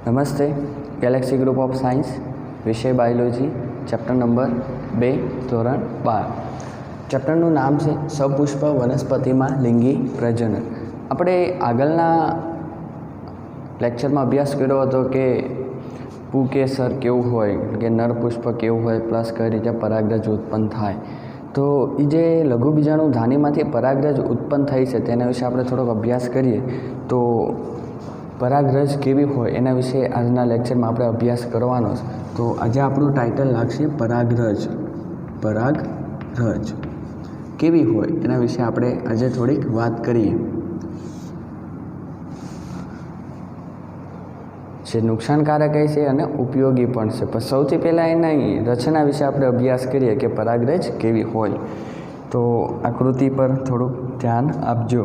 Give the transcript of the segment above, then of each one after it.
नमस्ते। Galaxy group of science, विषय biology, chapter number 2, ધોરણ 12। ચેપ્ટરનું નામ છે સપુષ્પ વનસ્પતિમાં લિંગી પ્રજનન। આપણે આગળના લેક્ચરમાં અભ્યાસ કર્યો હતો કે પુકેસર કેવું હોય, કે નરપુષ્પ કેવું હોય, પ્લસ કઈ રીતે પરાગરજ ઉત્પન્ન થાય। તો એ જે લઘુબીજાણુ ધાનીમાંથી પરાગરજ ઉત્પન્ન થઈ છે તેના વિશે આપણે થોડોક અભ્યાસ કરીએ। તો પરાગરજ કેવી હોય એના વિશે આજના લેક્ચરમાં આપણે અભ્યાસ કરવાનો છે। તો આજે આપણું ટાઇટલ લાગશે પરાગરજ। પરાગરજ કેવી હોય એના વિશે આપણે આજે થોડીક વાત કરીએ। જે નુકસાનકારક છે અને ઉપયોગી પણ છે, પણ સૌથી પહેલાં એની રચના વિશે આપણે અભ્યાસ કરીએ કે પરાગરજ કેવી હોય। તો આકૃતિ પર થોડુંક ધ્યાન આપજો।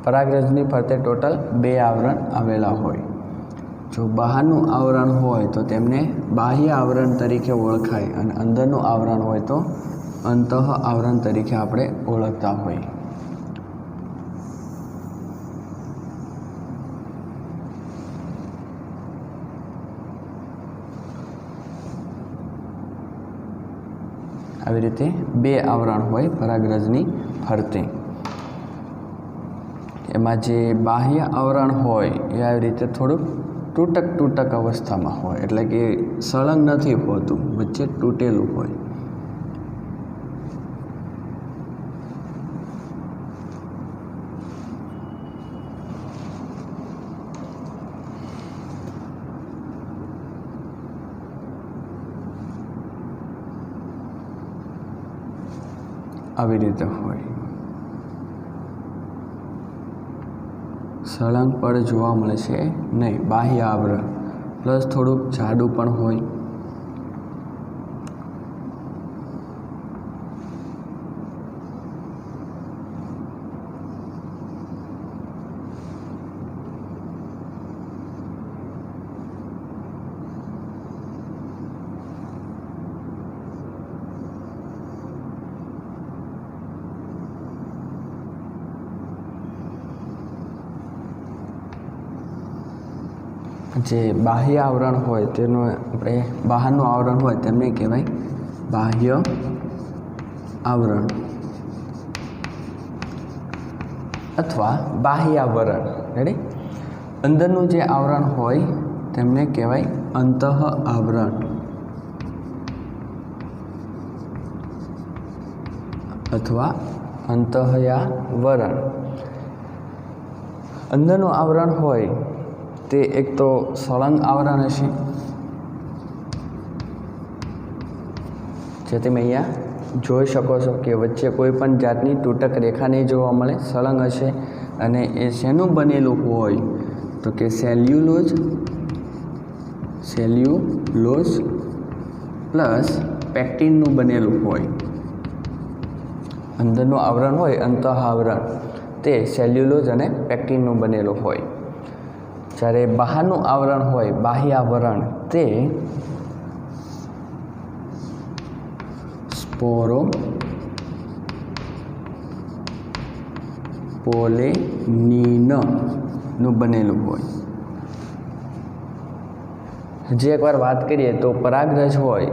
પરાગરજની ફરતે ટોટલ 2 આવરણ આવેલા હોય। જો બહારનું આવરણ હોય તો તેમને બાહ્ય આવરણ તરીકે ઓળખાય, અને અંદરનું આવરણ હોય તો અંતઃ આવરણ તરીકે આપણે ઓળખતા હોઈએ। આવી રીતે 2 આવરણ હોય પરાગરજની ફરતે। એમાં જે બાહ્ય આવરણ હોય એ આવી રીતે થોડુંક તૂટક અવસ્થામાં હોય, એટલે કે સળંગ નથી હોતું, વચ્ચે તૂટેલું હોય। આવી રીતે હોય, સળંગ પડ જોવા મળે છે નહીં। બાહ્ય આવરણ પ્લસ થોડુંક જાડું પણ હોય। જે બાહ્ય આવરણ હોય તેનું આપણે બહારનું આવરણ હોય તેમને કહેવાય બાહ્ય આવરણ અથવા બાહ્યાવરણ। રેડી? અંદરનું જે આવરણ હોય તેમને કહેવાય અંતઃ આવરણ અથવા અંતઃયાવરણ। અંદરનું આવરણ હોય તે એક તો સળંગ આવરણ હશે, જે તમે અહીંયા જોઈ શકો છો કે વચ્ચે કોઈ પણ જાતની તૂટક રેખા નહીં જોવા મળે, સળંગ હશે। અને એ શેનું બનેલું હોય તો કે સેલ્યુલોઝ પ્લસ પેક્ટિનનું બનેલું હોય। અંદરનું આવરણ હોય અંતઃ આવરણ તે સેલ્યુલોઝ અને પેક્ટિનનું બનેલું હોય, જ્યારે બહારનું આવરણ હોય બાહ્યાવરણ તે સ્પોરોપોલેનિનનું બનેલું હોય। હજી એકવાર વાત કરીએ તો પરાગરજ હોય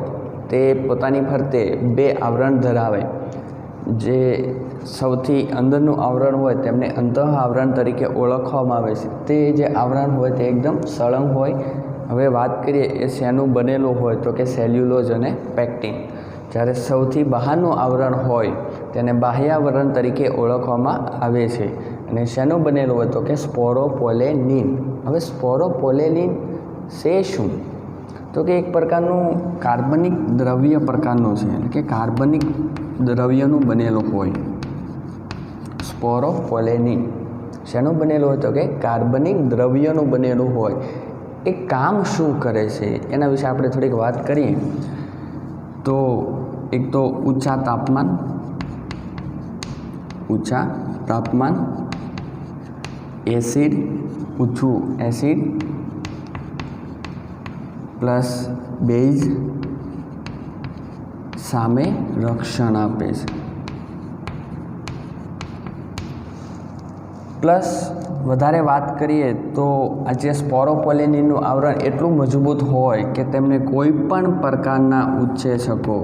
તે પોતાની ફરતે 2 આવરણ ધરાવે। જે સૌથી અંદરનું આવરણ હોય તેમને અંતઃ આવરણ તરીકે ઓળખવામાં આવે છે। તે જે આવરણ હોય તે એકદમ સળંગ હોય। હવે વાત કરીએ એ શેનું બનેલું હોય તો કે સેલ્યુલોઝ અને પેક્ટિન, જ્યારે સૌથી બહારનું આવરણ હોય તેને બાહ્યાવરણ તરીકે ઓળખવામાં આવે છે। અને શેનું બનેલું હોય તો કે સ્પોરોપોલેનિન। હવે સ્પોરોપોલેનિન છે શું તો કે એક પ્રકારનું કાર્બનિક દ્રવ્ય પ્રકારનું છે, એટલે કે કાર્બનિક દ્રવ્યનું બનેલું હોય. સ્પોરોપોલેનિન શેનું બનેલું હોય? તો કે કાર્બનિક દ્રવ્યનું બનેલું હોય. એ કામ શું કરે છે એના વિશે આપણે થોડીક વાત કરીએ. તો એક તો ઊંચા તાપમાન, એસિડ, ઊંચું એસિડ પ્લસ બેઝ સામે રક્ષણ આપે છે. પ્લસ વધારે વાત કરીએ તો આ જે સ્પોરોપોલેનિનનું આવરણ એટલું મજબૂત હોય કે તેમને કોઈ પણ પ્રકારના ઉત્સેચકો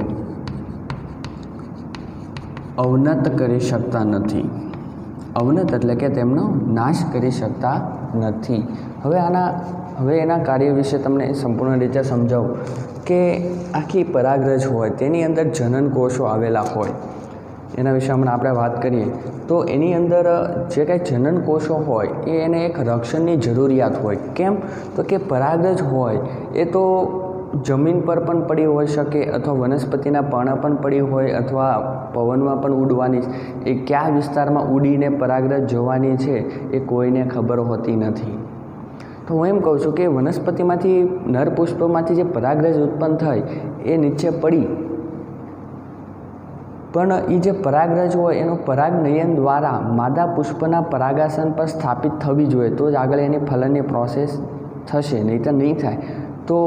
અવનત કરી શકતા નથી. અવનત એટલે કે તેમનો નાશ કરી શકતા નથી. હવે એના કાર્ય વિશે તમને સંપૂર્ણ રીતે સમજાવું કે આખી પરાગરજ હોય તેની અંદર જનન કોષો આવેલા હોય. એના વિશે હમણાં આપણે વાત કરીએ તો એની અંદર જે કંઈ જનન કોષો હોય એને એક રક્ષણની જરૂરિયાત હોય. કેમ? તો કે પરાગરજ હોય એ તો જમીન પર પણ પડી હોઈ શકે, અથવા વનસ્પતિના પર્ણ પણ પડી હોય, અથવા પવનમાં પણ ઉડવાની. એ કયા વિસ્તારમાં ઉડીને પરાગરજ જવાની છે એ કોઈને ખબર હોતી નથી. તો હું એમ કહું છું કે વનસ્પતિમાંથી નરપુષ્પમાંથી જે પરાગરજ ઉત્પન્ન થઈ એ નીચે પડી, પણ એ જે પરાગરજ હોય એનું પરાગનયન દ્વારા માદા પુષ્પના પરાગાસન પર સ્થાપિત થવી જોઈએ, તો જ આગળ એની ફલનની પ્રોસેસ થશે, નહીં તો નહીં થાય. તો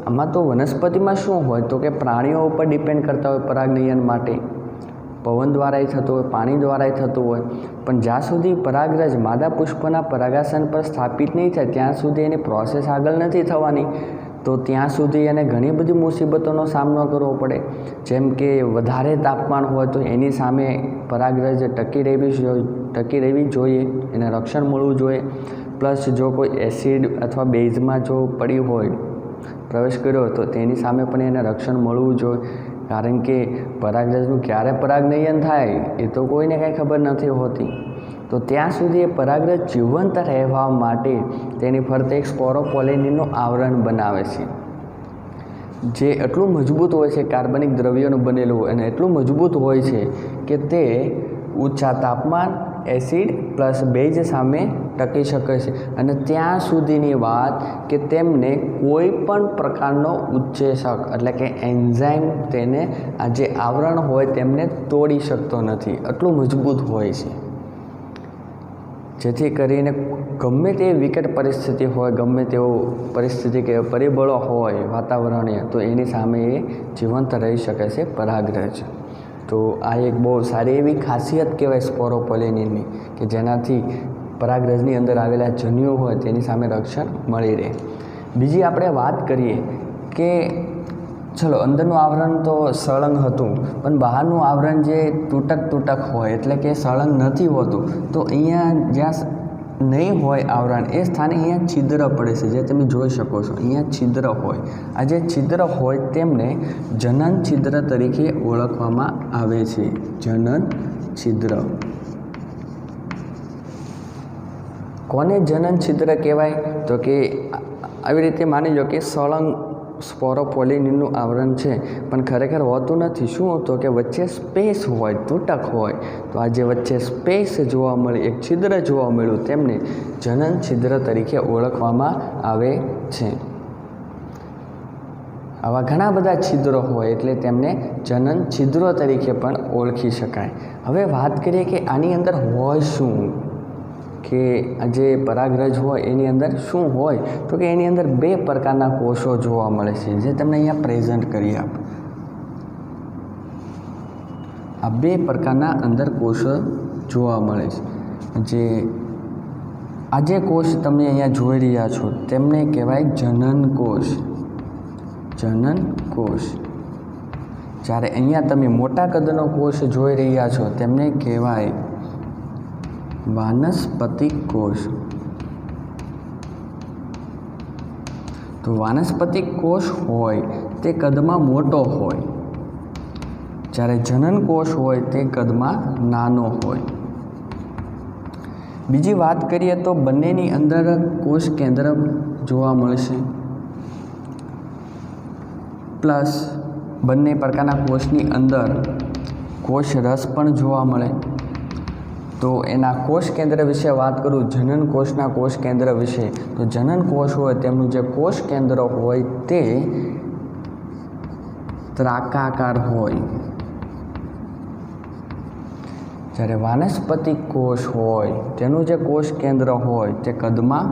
આમાં તો વનસ્પતિમાં શું હોય તો કે પ્રાણીઓ ઉપર ડિપેન્ડ કરતા હોય પરાગનયન માટે. પવન દ્વારા થતું હોય, પાણી દ્વારા થતું હોય, પણ જ્યાં સુધી પરાગરજ માદા પુષ્પના પરાગાસન પર સ્થાપિત નહીં થાય ત્યાં સુધી એની પ્રોસેસ આગળ નથી થવાની. તો ત્યાં સુધી એને ઘણી બધી મુસીબતોનો સામનો કરવો પડે. જેમ કે વધારે તાપમાન હોય તો એની સામે પરાગરજ ટકી રહેવી જોઈએ, એને રક્ષણ મળવું જોઈએ. પ્લસ જો કોઈ એસિડ અથવા બેઝમાં જો પડી હોય, પ્રવેશ કર્યો તો તેની સામે પણ એને રક્ષણ મળવું જોઈએ. કારણ કે પરાગરજનું ક્યારે પરાગનયન થાય એ તો કોઈને કાંઈ ખબર નથી હોતી. તો ત્યાં સુધી એ પરાગરજ જીવંત રહેવા માટે તેની ફરતે એક સ્પોરોપોલેનિનનું આવરણ બનાવે છે, જે એટલું મજબૂત હોય છે, કાર્બનિક દ્રવ્યોનું બનેલું હોય, અને એટલું મજબૂત હોય છે કે તે ઊંચા તાપમાન, એસિડ પ્લસ બેઝ સામે ટકી શકે છે. અને ત્યાં સુધીની વાત કે તેમને કોઈ પણ પ્રકારનો ઉત્સેચક એટલે કે એન્ઝાઇમ તેને આ જે આવરણ હોય તેમને તોડી શકતો નથી. એટલું મજબૂત હોય છે, જેથી કરીને ગમે તે વિકટ પરિસ્થિતિ હોય, ગમે તેવો પરિસ્થિતિ કે પરિબળો હોય વાતાવરણીય, તો એની સામે એ જીવંત રહી શકે છે પરાગરજ. તો આ એક બહુ સારી એવી ખાસિયત કહેવાય સ્પોરોપોલેનિનની, કે જેનાથી પરાગરજની અંદર આવેલા જન્યુઓ હોય તેની સામે રક્ષણ મળી રહે. બીજી આપણે વાત કરીએ કે ચલો અંદરનું આવરણ તો સળંગ હતું, પણ બહારનું આવરણ જે તૂટક હોય એટલે કે સળંગ નથી હોતું, તો અહીંયા જ્યાં નહીં હોય આવરણ એ સ્થાને અહીંયા છિદ્ર પડે છે, જે તમે જોઈ શકો છો. અહીંયા છિદ્ર હોય. આ જે છિદ્ર હોય તેમને જનન છિદ્ર તરીકે ઓળખવામાં આવે છે. જનન છિદ્ર. કોને જનન છિદ્ર કહેવાય? તો કે આવી રીતે માની લો કે સળંગ સ્પોરોપોલેનિનનું આવરણ છે, પણ ખરેખર હોતું નથી. શું? તો કે વચ્ચે સ્પેસ હોય, તૂટક હોય. તો આ જે વચ્ચે સ્પેસ જોવા મળી, એક છિદ્ર જોવા મળ્યું, તેમને જનન છિદ્ર તરીકે ઓળખવામાં આવે છે. આવા ઘણા બધા છિદ્રો હોય એટલે તેમને જનન છિદ્રો તરીકે પણ ઓળખી શકાય. હવે વાત કરીએ કે આની અંદર હોય શું, કે આ જે પરાગરજ હોય એની અંદર શું હોય, તો કે એની અંદર બે પ્રકારના કોષો જોવા મળે છે, જે તમને અહીંયા પ્રેઝન્ટ કરી આપ. આ બે પ્રકારના અંદર કોષો જોવા મળે છે. જે આ જે કોષ તમે અહીંયા જોઈ રહ્યા છો તેમને કહેવાય જનન કોષ. જનન કોષ. જ્યારે અહીંયા તમે મોટા કદનો કોષ જોઈ રહ્યા છો તેમને કહેવાય વાનસ્પતિક કોષ. તો વાનસ્પતિક કોષ હોય તે કદમાં મોટો હોય, જ્યારે જનન કોષ હોય તે કદમાં નાનો હોય. બીજી વાત કરીએ તો બંનેની અંદર કોષ કેન્દ્ર જોવા મળશે. પ્લસ બંને પ્રકારના કોષની અંદર કોષ રસ પણ જોવા મળે. તો એના કોષ કેન્દ્ર વિશે વાત કરું, જનન કોષના કોષ કેન્દ્ર વિશે, તો જનન કોષ હોય તેમનું જે કોષ કેન્દ્ર હોય તે ત્રાકાકાર હોય, જ્યારે વાનસ્પતિક કોષ હોય તેનું જે કોષ કેન્દ્ર હોય તે કદમાં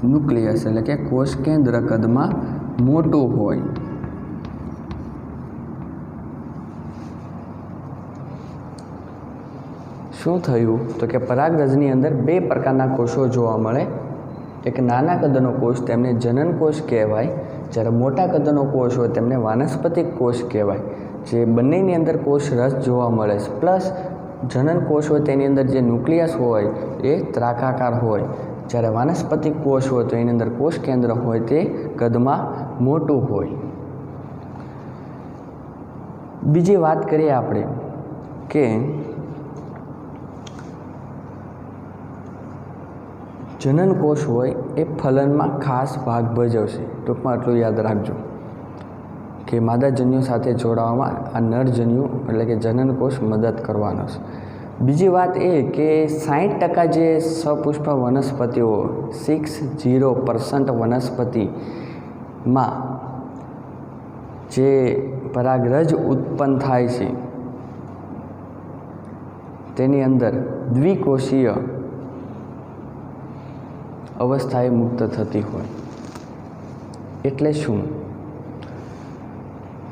ન્યુક્લિયસ એટલે કે કોષ કેન્દ્ર કદમાં મોટું હોય. શું થયું તો કે પરાગરજની અંદર બે પ્રકારના કોષો જોવા મળે. એક નાના કદનો કોષ તેમને જનન કોષ કહેવાય, જ્યારે મોટા કદનો કોષ હોય તેમને વાનસ્પતિક કોષ કહેવાય. જે બંનેની અંદર કોષ રસ જોવા મળે છે. પ્લસ જનન કોષ હોય તેની અંદર જે ન્યુક્લિયસ હોય એ ત્રાકાકાર હોય, જ્યારે વાનસ્પતિક કોષ હોય તો એની અંદર કોષ કેન્દ્ર હોય તે કદમાં મોટું હોય. બીજી વાત કરીએ આપણે કે જનન કોષ હોય એ ફલનમાં ખાસ ભાગ ભજવશે. ટૂંકમાં આટલું યાદ રાખજો કે માદાજન્યુ સાથે જોડાવામાં આ નરજન્યુ એટલે કે જનન કોષ મદદ કરવાનો છે. બીજી વાત એ કે 60% જે સપુષ્પ વનસ્પતિઓ 60% વનસ્પતિમાં જે પરાગરજ ઉત્પન્ન થાય છે તેની અંદર દ્વિકોષીય અવસ્થાએ મુક્ત થતી હોય. એટલે શું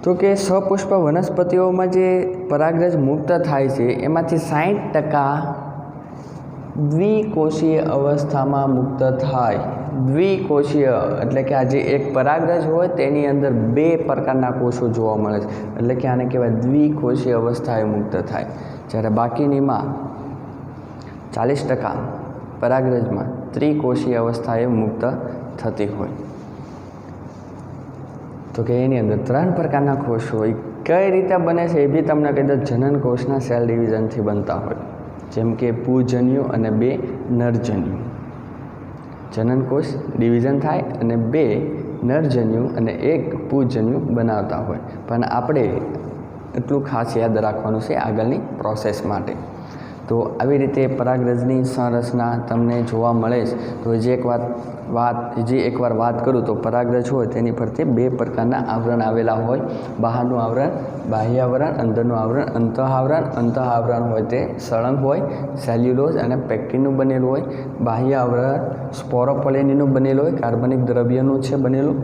તો કે સપુષ્પ વનસ્પતિઓમાં જે પરાગરજ મુક્ત થાય છે એમાંથી 60% દ્વિકોષીય અવસ્થામાં મુક્ત થાય. દ્વિકોષીય એટલે કે આ જે એક પરાગરજ હોય તેની અંદર બે પ્રકારના કોષો જોવા મળે છે, એટલે કે આને કહેવાય દ્વિકોષીય અવસ્થાએ મુક્ત થાય. જ્યારે બાકીનીમાં 40% પરાગરજમાં ત્રિકોષીય અવસ્થાએ મુક્ત થતી હોય. તો કે એની અંદર 3 પ્રકારના કોષ હોય. કઈ રીતે બને છે એ બી તમને કહી દઉં. જનન કોષના સેલ ડિવિઝનથી બનતા હોય, જેમ કે પૂજન્યુ અને 2 નરજન્યુ. જનન કોષ ડિવિઝન થાય અને 2 નરજન્યુ અને 1 પૂજન્યુ બનાવતા હોય. પણ આપણે એટલું ખાસ યાદ રાખવાનું છે આગળની પ્રોસેસ માટે. તો આવી રીતે પરાગરજની સંરચના તમને જોવા મળે છે. તો હજી એકવાર વાત કરું તો પરાગરજ હોય તેની ફરતે 2 પ્રકારના આવરણ આવેલા હોય. બહારનું આવરણ બાહ્ય આવરણ, અંદરનું આવરણ અંતઃ આવરણ. અંતઃ આવરણ હોય તે સળંગ હોય, સેલ્યુલોઝ અને પેક્ટિનનું બનેલું હોય. બાહ્ય આવરણ સ્પોરોપોલેનીનું બનેલું હોય, કાર્બનિક દ્રવ્યનું છે બનેલું.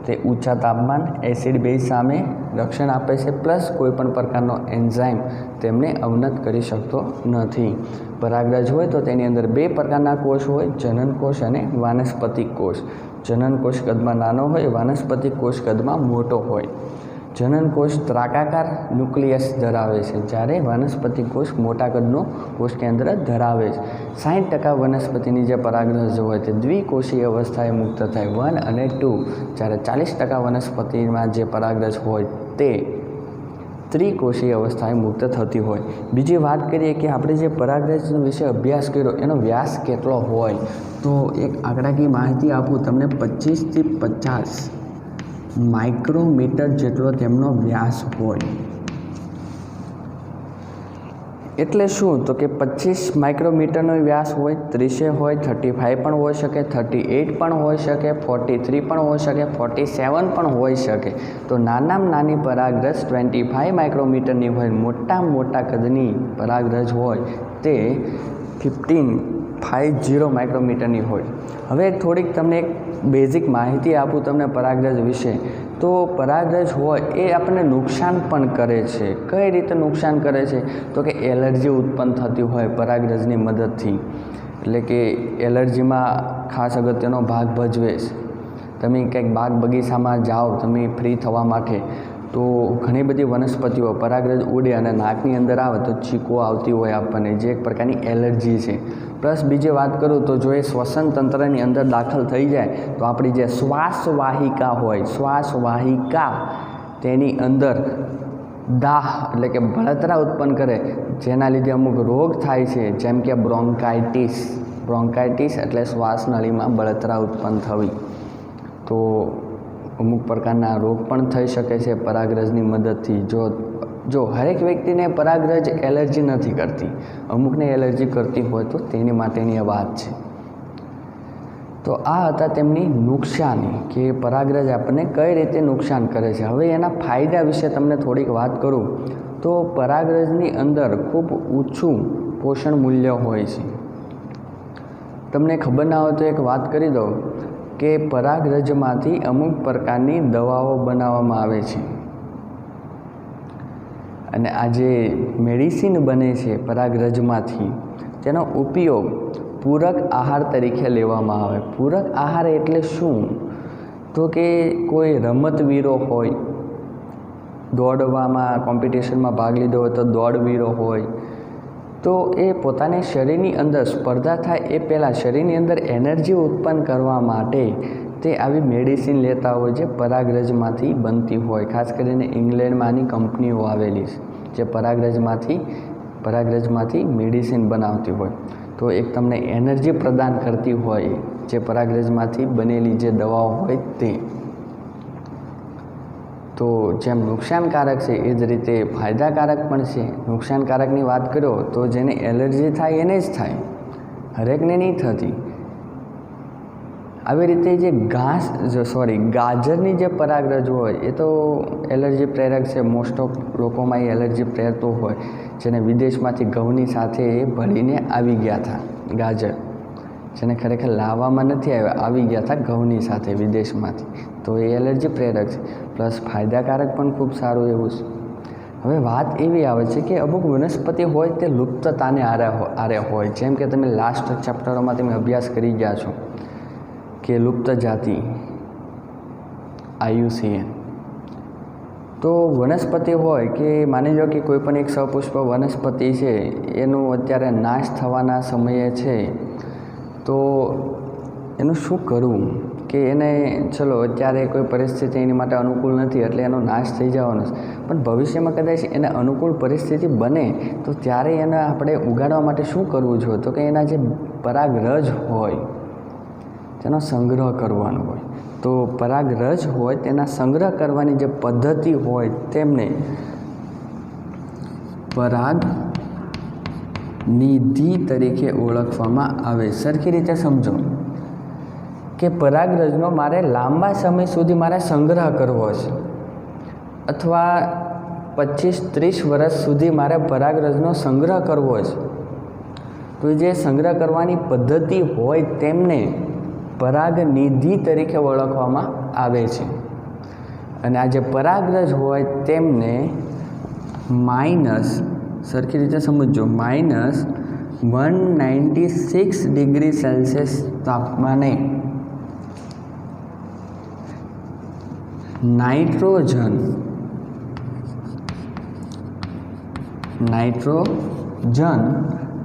તે ઊંચા તાપમાન એસિડ બેઝ સામે રક્ષણ આપે છે. પ્લસ કોઈપણ પ્રકારનો એન્ઝાઇમ તેમને અવનત કરી શકતો નથી. પરાગરજ હોય તો તેની અંદર 2 પ્રકારના કોષ હોય, જનન કોષ અને વાનસ્પતિક કોષ. જનન કોષ કદમાં નાનો હોય, વાનસ્પતિક કોષ કદમાં મોટો હોય. જનન કોષ ત્રાકાકાર ન્યુક્લિયસ ધરાવે છે, જ્યારે વાનસ્પતિક કોષ મોટા કદનો કોષ કેન્દ્ર ધરાવે છે. 60% વનસ્પતિની જે પરાગરજ હોય તે દ્વિકોષીય અવસ્થાએ મુક્ત થાય 1 અને 2, જ્યારે 40% વનસ્પતિમાં જે પરાગરજ હોય તે ત્રિકોષીય અવસ્થાએ મુક્ત થતી હોય. બીજી વાત કરીએ કે આપણે જે પરાગરજ વિશે અભ્યાસ કર્યો એનો વ્યાસ કેટલો હોય, તો એક આંકડાકીય માહિતી આપું તમને. 25 થી 50 માઇક્રોમીટર જેટલો તેમનો વ્યાસ હોય. એટલે શું તો કે 25 માઇક્રોમીટરનો વ્યાસ હોય, 30 હોય, 35 પણ હોઈ શકે, 38 પણ હોઈ શકે, 43 પણ હોઈ શકે, 47 પણ હોઈ શકે. તો નાનામાં નાની પરાગરજ 25 માઇક્રોમીટરની હોય. મોટા કદની પરાગરજ હોય તે 1550 માઇક્રોમીટરની હોય. હવે થોડીક તમને એક બેઝિક માહિતી આપું તમને પરાગરજ વિશે. તો પરાગરજ હોય એ આપણને નુકસાન પણ કરે છે. કઈ રીતે નુકસાન કરે છે તો કે એલર્જી ઉત્પન્ન થતી હોય પરાગરજની મદદથી. એટલે કે એલર્જીમાં ખાસ અગત્યનો ભાગ ભજવે છે. તમે કંઈક બાગ બગીચામાં જાઓ તમે ફ્રી થવા માટે, તો ઘણી બધી વનસ્પતિઓ પરાગરજ ઉડે અને નાકની અંદર આવે તો ચીકો આવતી હોય આપણને, જે એક પ્રકારની એલર્જી છે. પ્લસ બીજી વાત કરું તો જો એ શ્વસન તંત્રની અંદર દાખલ થઈ જાય તો આપણી જે શ્વાસવાહિકા હોય, શ્વાસવાહિકા તેની અંદર દાહ એટલે કે બળતરા ઉત્પન્ન કરે, જેના લીધે અમુક રોગ થાય છે, જેમ કે બ્રોન્કાઇટિસ એટલે શ્વાસનળીમાં બળતરા ઉત્પન્ન થવી. તો અમુક પ્રકારના રોગ પણ થઈ શકે છે પરાગરજની મદદથી. જો હરેક વ્યક્તિને પરાગરજ એલર્જી નથી કરતી, અમુકને એલર્જી કરતી હોય તો તેની માટેની આ વાત છે. તો આ હતા તેમની નુકસાની કે પરાગરજ આપણને કઈ રીતે નુકસાન કરે છે. હવે એના ફાયદા વિશે તમને થોડીક વાત કરું તો પરાગરજની અંદર ખૂબ ઊંચું પોષણ મૂલ્ય હોય છે. તમને ખબર ના હોય તો એક વાત કરી દઉં કે પરાગરજમાંથી અમુક પ્રકારની દવાઓ બનાવવામાં આવે છે અને આ જે મેડિસિન બને છે પરાગરજમાંથી તેનો ઉપયોગ પૂરક આહાર તરીકે લેવામાં આવે. પૂરક આહાર એટલે શું? તો કે કોઈ રમતવીરો હોય, દોડવામાં કોમ્પિટિશનમાં ભાગ લીધો હોય તો દોડવીરો હોય તો એ પોતાને શરીરની અંદર સ્પર્ધા થાય એ પહેલાં શરીરની અંદર એનર્જી ઉત્પન્ન કરવા માટે તે આવી મેડિસિન લેતા હોય જે પરાગરજમાંથી બનતી હોય. ખાસ કરીને ઇંગ્લેન્ડમાં આની કંપનીઓ આવેલી છે જે પરાગરજમાંથી મેડિસિન બનાવતી હોય. તો એક તમને એનર્જી પ્રદાન કરતી હોય જે પરાગરજમાંથી બનેલી જે દવાઓ હોય તે. તો જેમ નુકસાનકારક છે એ જ રીતે ફાયદાકારક પણ છે. નુકસાનકારકની વાત કરો તો જેને એલર્જી થાય એને જ થાય, હરેકને નહીં થતી. આવી રીતે જે ગાજરની જે પરાગરજ હોય એ તો એલર્જી પ્રેરક છે. મોસ્ટ ઓફ લોકોમાં એ એલર્જી પ્રેરતો હોય, જેને વિદેશમાંથી ઘઉંની સાથે એ ભળીને આવી ગયા હતા. ગાજર જેને ખરેખર લાવવામાં નથી આવ્યા, આવી ગયા હતા ઘઉંની સાથે વિદેશમાંથી. તો એ એલર્જી પ્રેરક છે, પ્લસ ફાયદાકારક પણ ખૂબ સારું એવું છે. હવે વાત એવી આવે છે કે અમુક વનસ્પતિ હોય તે લુપ્તતાને આરે હોય. જેમ કે તમે લાસ્ટ ચેપ્ટરોમાં તમે અભ્યાસ કરી ગયા છો કે લુપ્ત જાતિ IUCN. તો વનસ્પતિ હોય કે માની લો કે કોઈ પણ એક સપુષ્પ વનસ્પતિ છે એનું અત્યારે નાશ થવાના સમયે છે, તો એનું શું કરવું કે એને ચલો અત્યારે કોઈ પરિસ્થિતિ એની માટે અનુકૂળ નથી એટલે એનો નાશ થઈ જવાનો છે, પણ ભવિષ્યમાં કદાચ એને અનુકૂળ પરિસ્થિતિ બને તો ત્યારે એને આપણે ઉગાડવા માટે શું કરવું જોઈએ? તો કે એના જે પરાગરજ હોય તેનો સંગ્રહ કરવાનો હોય. તો પરાગરજ હોય તેના સંગ્રહ કરવાની જે પદ્ધતિ હોય તેમને પરાગ નિધિ તરીકે ઓળખવામાં આવે. સરખી રીતે સમજો કે પરાગરજનો મારે લાંબા સમય સુધી મારે સંગ્રહ કરવો છે અથવા 25-30 વર્ષ સુધી મારે પરાગરજનો સંગ્રહ કરવો છે, તો જે સંગ્રહ કરવાની પદ્ધતિ હોય તેમને પરાગનિધિ તરીકે ઓળખવામાં આવે છે. અને આ જે પરાગરજ હોય તેમને સરખી રીતે સમજો -196 ડિગ્રી સેલ્સિયસ તાપમાને નાઇટ્રોજન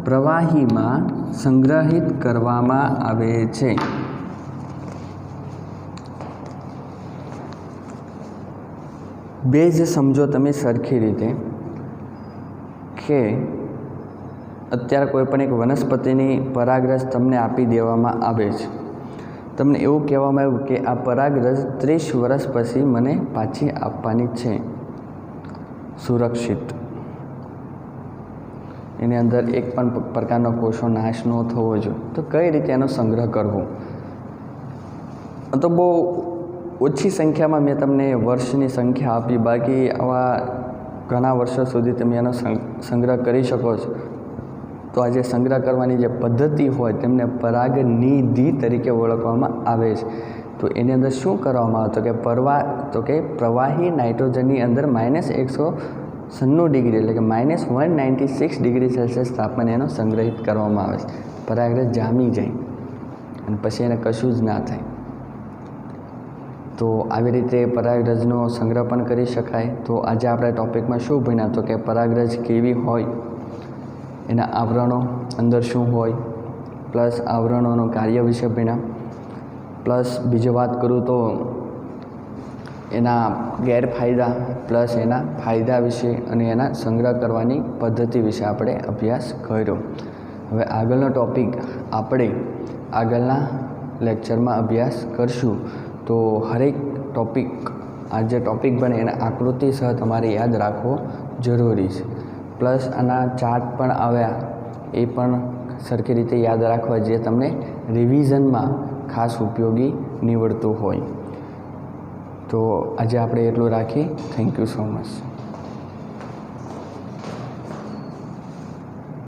પ્રવાહીમાં સંગ્રહિત કરવામાં આવે છે. બેઝ સમજો તમે સરખી રીતે કે અત્યારે કોઈ પણ એક વનસ્પતિની પરાગરજ તમને આપી દેવામાં આવે છે. તમને એવું કહેવામાં આવ્યું કે આ પરાગરજ 30 વર્ષ પછી મને પાછી આપવાની છે સુરક્ષિત. એની અંદર એક પણ પ્રકારનો કોષો નાશ ન થવો જોઈએ. તો કઈ રીતે એનો સંગ્રહ કરવો? તો બહુ ઓછી સંખ્યામાં મેં તમને વર્ષની સંખ્યા આપી, બાકી આવા ઘણા વર્ષો સુધી તમે એનો સંગ્રહ કરી શકો છો. તો આ જે સંગ્રહ કરવાની જે પદ્ધતિ હોય તેમને પરાગનિધિ તરીકે ઓળખવામાં આવે છે. તો એની અંદર શું કરવામાં આવે તો કે પ્રવાહી નાઇટ્રોજનની અંદર -196 ડિગ્રી એટલે કે -196 ડિગ્રી સેલ્સિયસ તાપમાને એનો સંગ્રહિત કરવામાં આવે છે. પરાગરજ જામી જાય અને પછી એને કશું જ ના થાય. તો આવી રીતે પરાગરજનો સંગ્રહ પણ કરી શકાય. તો આજે આપણે ટૉપિકમાં શું ભણ્યા? તો કે પરાગરજ કેવી હોય, એના આવરણો અંદર શું હોય, પ્લસ આવરણોનું કાર્ય વિશે ભણ્યા, પ્લસ બીજી વાત કરું તો એના ગેરફાયદા પ્લસ એના ફાયદા વિશે અને એના સંગ્રહ કરવાની પદ્ધતિ વિશે આપણે અભ્યાસ કર્યો. હવે આગળનો ટૉપિક આપણે આગળના લેક્ચરમાં અભ્યાસ કરશું. તો હરેક ટોપિક આ જે ટોપિક બને એના આકૃતિ સહ તમારે યાદ રાખવો જરૂરી છે. પ્લસ આના ચાર્ટ પણ આવ્યા એ પણ સરખી રીતે યાદ રાખવા જે તમને રિવિઝનમાં ખાસ ઉપયોગી નીવડતું હોય. તો આજે આપણે એટલું રાખીએ. Thank you so much.